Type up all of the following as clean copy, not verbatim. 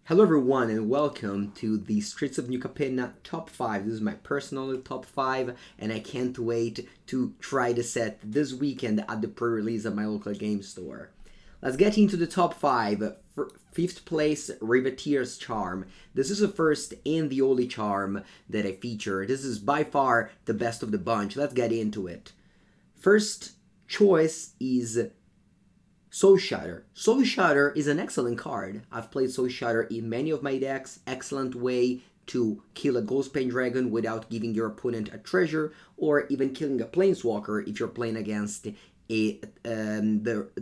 Hello everyone and welcome to the Streets of New Capenna Top 5. This is my personal Top 5 and I can't wait to try the set this weekend at the pre-release at my local game store. Let's get into the top 5. Fifth place, Riveteers Charm. This is the first and the only charm that I feature. This is by far the best of the bunch. Let's get into it. First choice is Soul Shatter. Soul Shatter is an excellent card. I've played Soul Shatter in many of my decks. Excellent way to kill a Ghost Pendragon without giving your opponent a treasure, or even killing a Planeswalker if you're playing against the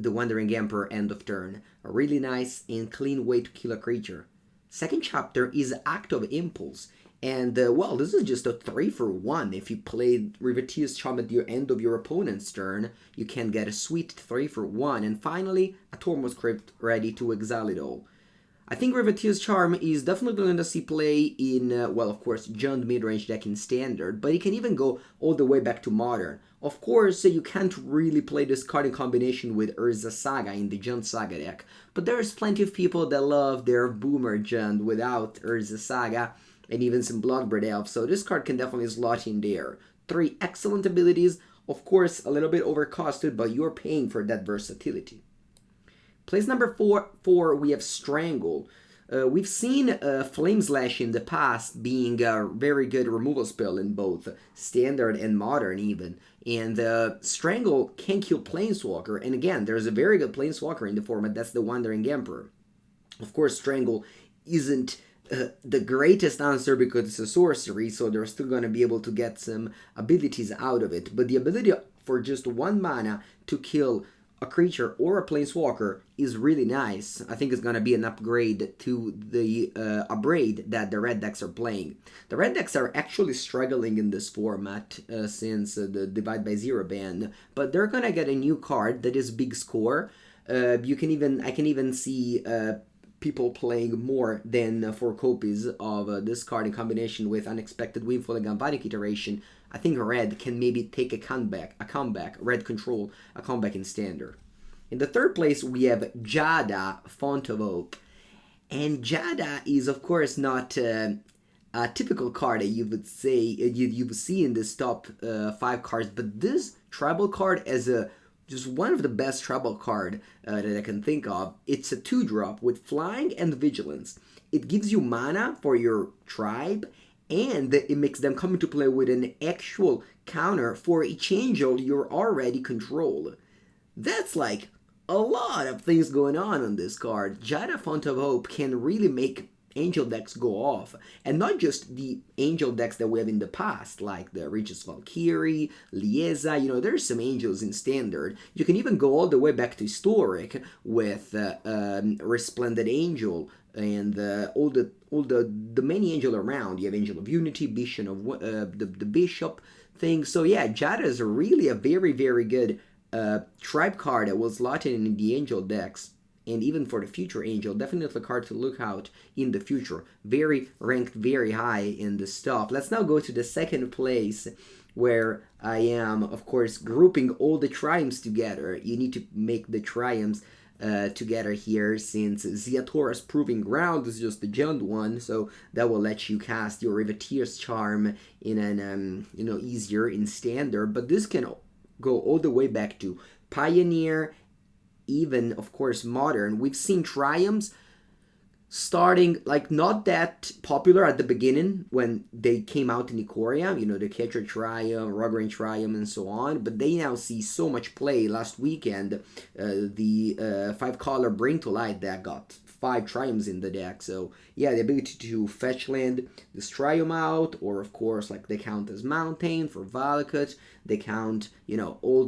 Wandering Emperor end of turn. A really nice and clean way to kill a creature. Second chapter is Act of Impulse. And, well, this is just a 3-for-1. If you play Riveteers Charm at the end of your opponent's turn, you can get a sweet 3-for-1. And finally, a Tormod Crypt ready to exile it all. I think Riveteers Charm is definitely going to see play in, well, of course, Jund midrange deck in Standard, but it can even go all the way back to Modern. Of course, you can't really play this card in combination with Urza Saga in the Jund Saga deck, but there's plenty of people that love their Boomer Jund without Urza Saga, and even some Bloodbraid Elf, so this card can definitely slot in there. 3 excellent abilities, of course a little bit overcosted, but you're paying for that versatility. Place number 4, we have Strangle. We've seen Flame Slash in the past being a very good removal spell in both Standard and Modern even. And Strangle can kill Planeswalker, and again, there's a very good Planeswalker in the format, that's the Wandering Emperor. Of course, Strangle isn't the greatest answer because it's a sorcery, so they're still going to be able to get some abilities out of it. But the ability for just 1 mana to kill a creature or a Planeswalker is really nice. I think it's going to be an upgrade to the Abrade that the red decks are playing. The red decks are actually struggling in this format since the Divide by Zero ban, but they're going to get a new card that is big score. I can even see people playing more than 4 copies of this card in combination with Unexpected Windfall and Galvanic Iteration. I think red can maybe take a comeback, red control, a comeback in Standard. In the third place, we have Giada, Font of Hope. And Giada is, of course, not a typical card that you would say you would see in this top 5 cards, but this tribal card as a just one of the best tribal card that I can think of. It's a 2-drop with Flying and Vigilance. It gives you mana for your tribe, and it makes them come into play with an actual counter for each angel you're already control. That's like a lot of things going on this card. Giada Font of Hope can really make angel decks go off, and not just the angel decks that we have in the past, like the Regis Valkyrie, Lieza. There's some angels in Standard. You can even go all the way back to Historic with Resplendent Angel and all the many angel around. You have Angel of Unity, Bishop of the Bishop thing. So yeah, Giada is really a very, very good tribe card that was slotted in the angel decks. And even for the future angel, definitely a card to look out in the future. Ranked very high in the stuff. Let's now go to the second place, where I am, of course, grouping all the triumphs together. You need to make the triumphs together here, since Ziatora's Proving Ground is just the Jund one, so that will let you cast your Riveteers Charm in an easier in Standard. But this can go all the way back to Pioneer, even, of course, Modern. We've seen triumphs starting, like, not that popular at the beginning when they came out in Ikoria, the Catcher Triumph, Rograine Triumph, and so on, but they now see so much play. Last weekend, the 5-color Bring to Light deck got 5 triumphs in the deck, so yeah, the ability to fetch land this triumph out, or of course, like, they count as Mountain for Valakut, they count, all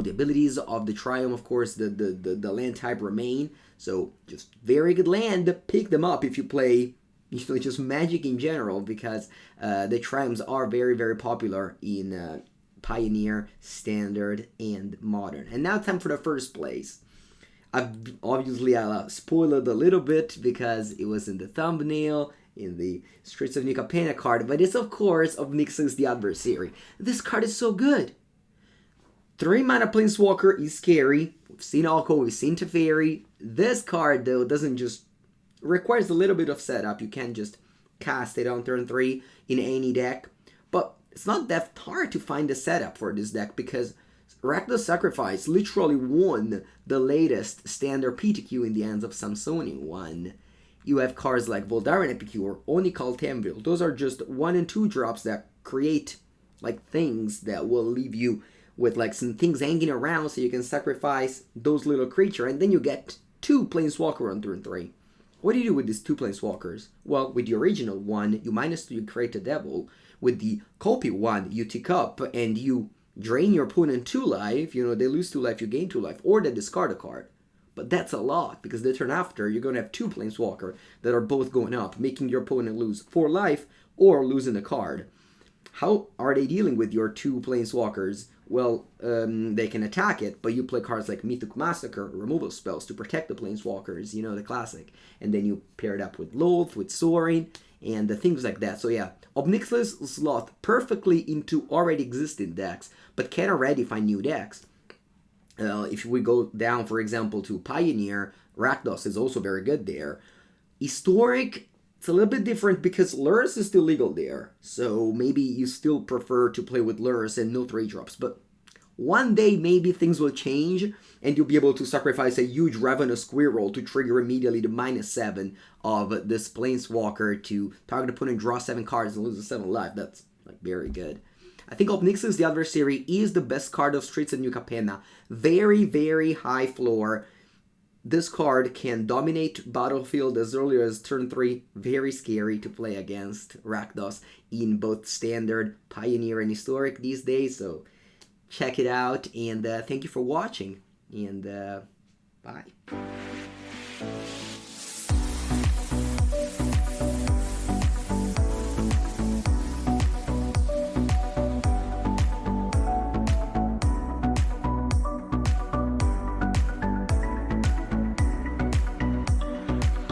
the abilities of the Triumph, of course, the land type remain. So just very good land. Pick them up if you play just Magic in general, because the Triumphs are very, very popular in Pioneer, Standard, and Modern. And now time for the first place. I'll spoil it a little bit because it was in the thumbnail, in the Streets of New Capenna card, but it's, of course, of Nixilis the Adversary. This card is so good. 3 mana Planeswalker is scary. We've seen Alco, we've seen Teferi. This card, though, doesn't just It requires a little bit of setup. You can't just cast it on turn 3 in any deck. But it's not that hard to find a setup for this deck because Rakdos Sacrifice literally won the latest standard PTQ in the hands of Samsoni one. You have cards like Voldaren Epicure, Onical Tembil. Those are just 1 and 2 drops that create like things that will leave you with like some things hanging around so you can sacrifice those little creatures, and then you get 2 Planeswalker on turn 3. What do you do with these 2 Planeswalkers? Well, with the original one, you -2, you create a devil. With the copy one, you tick up and you drain your opponent 2 life. You know, they lose 2 life, you gain 2 life, or they discard a card. But that's a lot, because the turn after, you're going to have 2 Planeswalker that are both going up, making your opponent lose 4 life or losing a card. How are they dealing with your 2 Planeswalkers? Well, they can attack it, but you play cards like Mythic Massacre, removal spells to protect the Planeswalkers, you know, the classic. And then you pair it up with Loath, with Soaring, and things like that. So yeah, Nixilis slot perfectly into already existing decks, but can already find new decks. If we go down, for example, to Pioneer, Rakdos is also very good there. Historic, it's a little bit different because Lurrus is still legal there. So maybe you still prefer to play with Lurrus and no 3-drops. But one day maybe things will change and you'll be able to sacrifice a huge Ravenous Squirrel to trigger immediately the -7 of this Planeswalker to target opponent, draw 7 cards and lose a 7 life. That's like very good. I think Nixilis, the Adversary, is the best card of Streets of New Capenna. Very, very high floor. This card can dominate battlefield as early as turn 3. Very scary to play against Rakdos in both Standard, Pioneer, and Historic these days. So check it out, and thank you for watching. And bye.